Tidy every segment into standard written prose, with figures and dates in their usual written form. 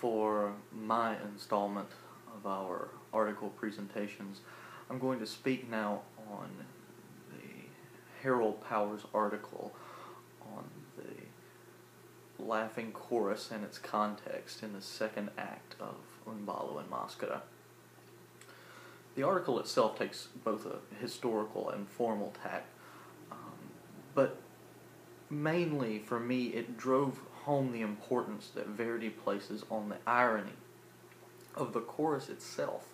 For my installment of our article presentations, I'm going to speak now on the Harold Powers article on the laughing chorus and its context in the second act of Un ballo in Maschera. The article itself takes both a historical and formal tack, but mainly for me it drove home the importance that Verdi places on the irony of the chorus itself.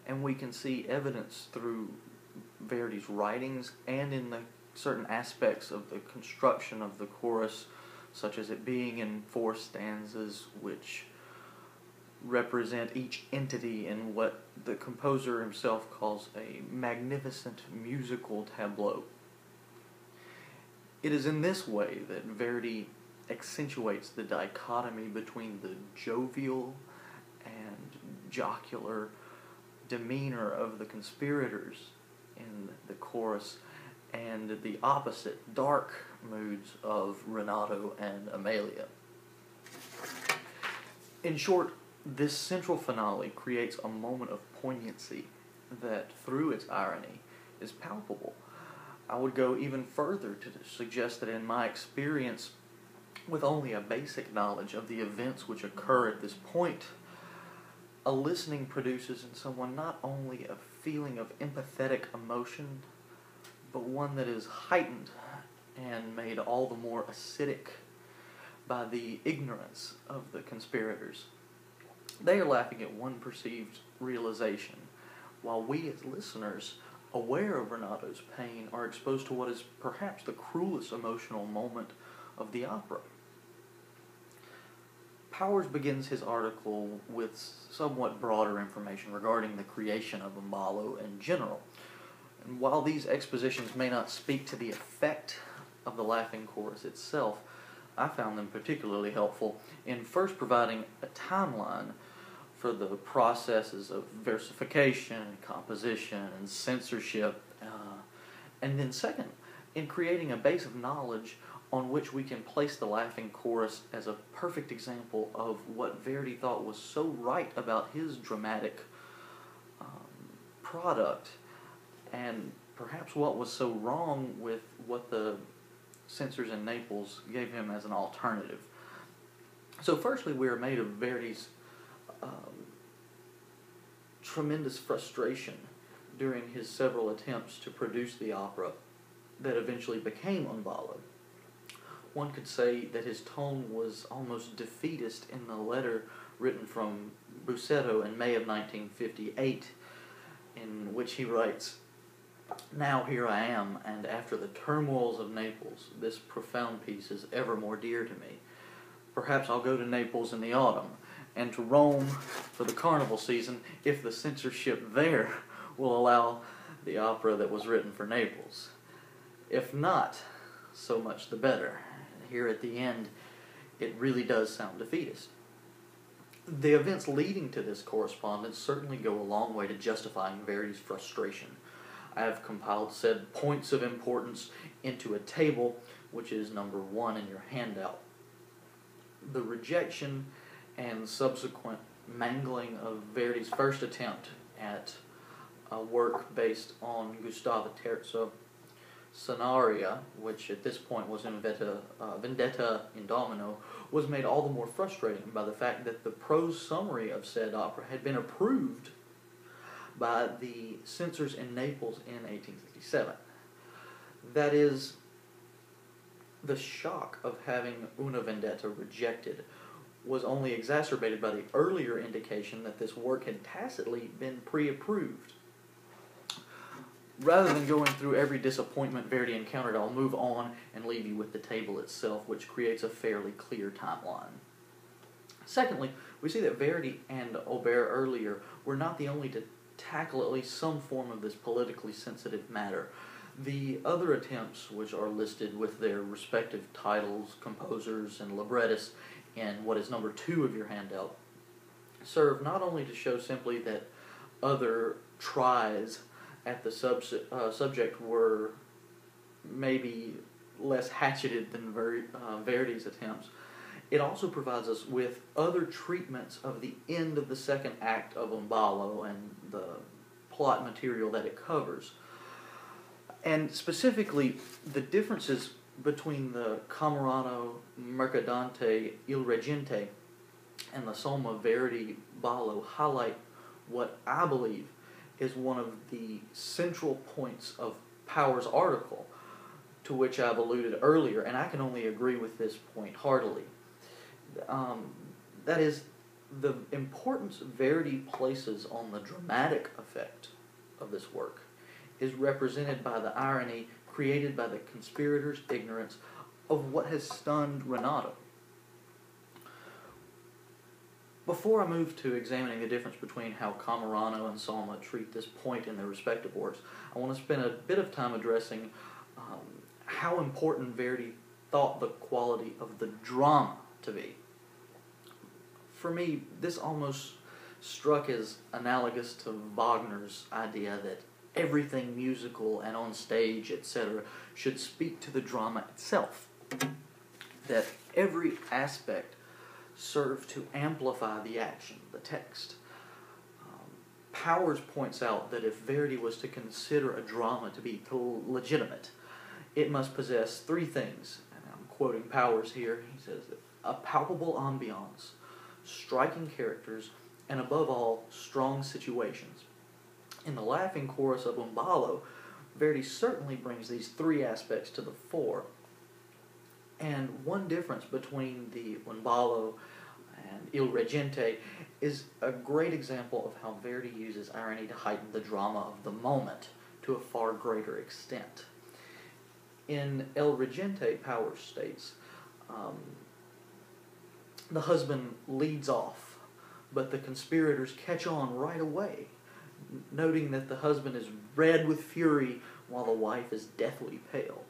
And we can see evidence through Verdi's writings and in the certain aspects of the construction of the chorus, such as it being in 4 stanzas which represent each entity in what the composer himself calls a magnificent musical tableau. It is in this way that Verdi accentuates the dichotomy between the jovial and jocular demeanor of the conspirators in the chorus and the opposite dark moods of Renato and Amelia. In short, this central finale creates a moment of poignancy that, through its irony, is palpable. I would go even further to suggest that in my experience, with only a basic knowledge of the events which occur at this point, a listening produces in someone not only a feeling of empathetic emotion, but one that is heightened and made all the more acidic by the ignorance of the conspirators. They are laughing at one perceived realization, while we as listeners, aware of Renato's pain, are exposed to what is perhaps the cruelest emotional moment of the opera. Powers begins his article with somewhat broader information regarding the creation of Un ballo in general. And while these expositions may not speak to the effect of the laughing chorus itself, I found them particularly helpful in first providing a timeline for the processes of versification, composition, and censorship, and then second, in creating a base of knowledge on which we can place the laughing chorus as a perfect example of what Verdi thought was so right about his dramatic product, and perhaps what was so wrong with what the censors in Naples gave him as an alternative. So firstly, we are made of Verdi's tremendous frustration during his several attempts to produce the opera that eventually became Un ballo. One could say that his tone was almost defeatist in the letter written from Busseto in May of 1958, in which he writes, "Now here I am, and after the turmoils of Naples, this profound piece is ever more dear to me. Perhaps I'll go to Naples in the autumn, and to Rome for the carnival season, if the censorship there will allow the opera that was written for Naples. If not, so much the better." Here at the end, it really does sound defeatist. The events leading to this correspondence certainly go a long way to justifying Verdi's frustration. I have compiled said points of importance into a table, which is number 1 in your handout. The rejection and subsequent mangling of Verdi's first attempt at a work based on Gustave Terzo Scenaria, which at this point was in Vendetta in Domino, was made all the more frustrating by the fact that the prose summary of said opera had been approved by the censors in Naples in 1867. That is, the shock of having Una Vendetta rejected was only exacerbated by the earlier indication that this work had tacitly been pre-approved. Rather than going through every disappointment Verdi encountered, I'll move on and leave you with the table itself, which creates a fairly clear timeline. Secondly, we see that Verdi and Auber earlier were not the only to tackle at least some form of this politically sensitive matter. The other attempts, which are listed with their respective titles, composers, and librettists in what is number 2 of your handout, serve not only to show simply that other tries at the subject were maybe less hatcheted than Verdi's attempts. it also provides us with other treatments of the end of the second act of Umbalo and the plot material that it covers. And specifically, the differences between the Camerano Mercadante Il Reggente and the Somma Verdi Ballo highlight what I believe is one of the central points of Power's article, to which I've alluded earlier, and I can only agree with this point heartily. That is, the importance Verdi places on the dramatic effect of this work is represented by the irony created by the conspirators' ignorance of what has stunned Renato. Before I move to examining the difference between how Camerano and Somma treat this point in their respective works, I want to spend a bit of time addressing how important Verdi thought the quality of the drama to be. For me, this almost struck as analogous to Wagner's idea that everything musical and on stage, etc., should speak to the drama itself. That every aspect serve to amplify the action, the text. Powers points out that if Verdi was to consider a drama to be legitimate, it must possess three things. And I'm quoting Powers here. He says that a palpable ambiance, striking characters, and above all, strong situations. In the laughing chorus of Umbalo, Verdi certainly brings these three aspects to the fore. And one difference between the Umbalo and Il Reggente is a great example of how Verdi uses irony to heighten the drama of the moment to a far greater extent. In El Reggente, Powers states, the husband leads off, but the conspirators catch on right away, noting that the husband is red with fury while the wife is deathly pale.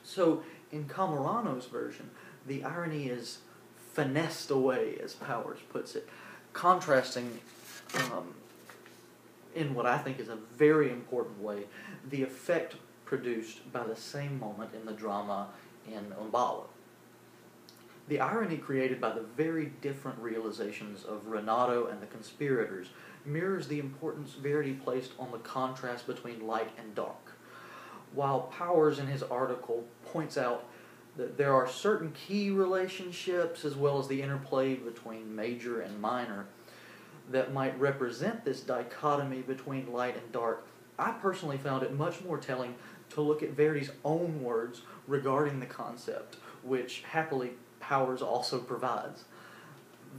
So, in Camerano's version, the irony is finessed away, as Powers puts it, contrasting, in what I think is a very important way, the effect produced by the same moment in the drama in Umbalo. The irony created by the very different realizations of Renato and the conspirators mirrors the importance Verdi placed on the contrast between light and dark. While Powers in his article points out that there are certain key relationships as well as the interplay between major and minor that might represent this dichotomy between light and dark, I personally found it much more telling to look at Verdi's own words regarding the concept, which happily Powers also provides.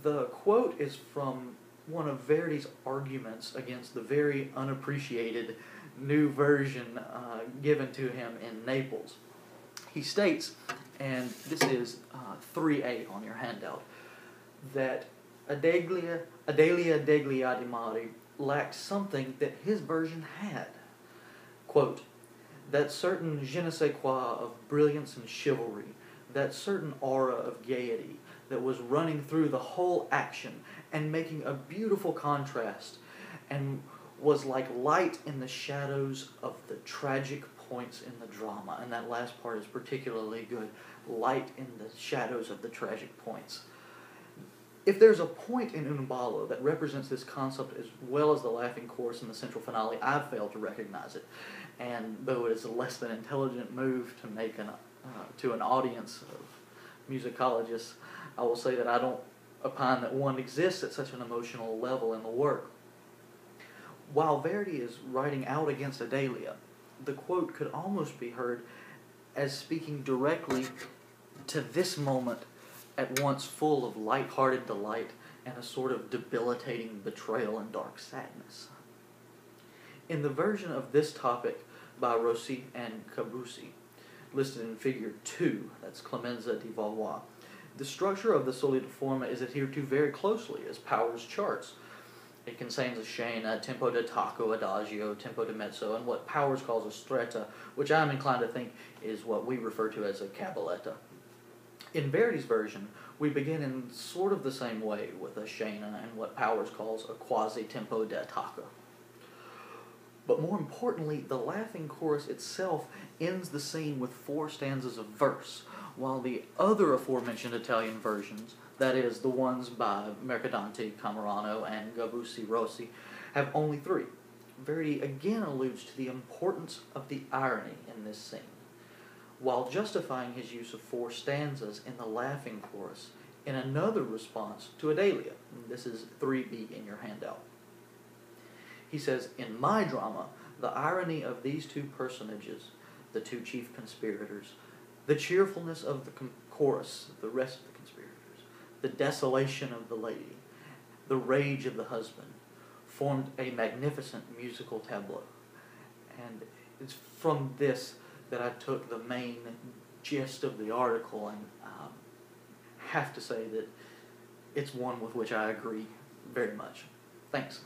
The quote is from one of Verdi's arguments against the very unappreciated new version given to him in Naples. He states, and this is 3A on your handout, that Adelia degli Adimari lacked something that his version had. Quote, that certain je ne sais quoi of brilliance and chivalry, that certain aura of gaiety that was running through the whole action and making a beautiful contrast and was like light in the shadows of the tragic points in the drama. And that last part is particularly good. Light in the shadows of the tragic points. If there's a point in Umbalo that represents this concept as well as the laughing chorus in the central finale, I've failed to recognize it. And though it is a less than intelligent move to make to an audience of musicologists, I will say that I don't opine that one exists at such an emotional level in the work. While Verdi is writing out against Adelia, the quote could almost be heard as speaking directly to this moment at once full of light-hearted delight and a sort of debilitating betrayal and dark sadness. In the version of this topic by Rossi and Cabusi, listed in figure 2, that's Clemenza di Valois, the structure of the soli di forma is adhered to very closely as Powers charts. It contains a scena, tempo d'attacco, adagio, tempo di mezzo, and what Powers calls a stretta, which I'm inclined to think is what we refer to as a cabaletta. In Verdi's version, we begin in sort of the same way with a scena and what Powers calls a quasi-tempo d'attacco. But more importantly, the laughing chorus itself ends the scene with 4 stanzas of verse, while the other aforementioned Italian versions, that is, the ones by Mercadante, Camerano, and Gabussi Rossi, have only 3. Verdi again alludes to the importance of the irony in this scene, while justifying his use of 4 stanzas in the laughing chorus in another response to Adelia. This is 3b in your handout. He says, "In my drama, the irony of these 2 personages, the 2 chief conspirators, the cheerfulness of the chorus, the rest of the conspirators, the desolation of the lady, the rage of the husband, formed a magnificent musical tableau." And it's from this that I took the main gist of the article, and have to say that it's one with which I agree very much. Thanks.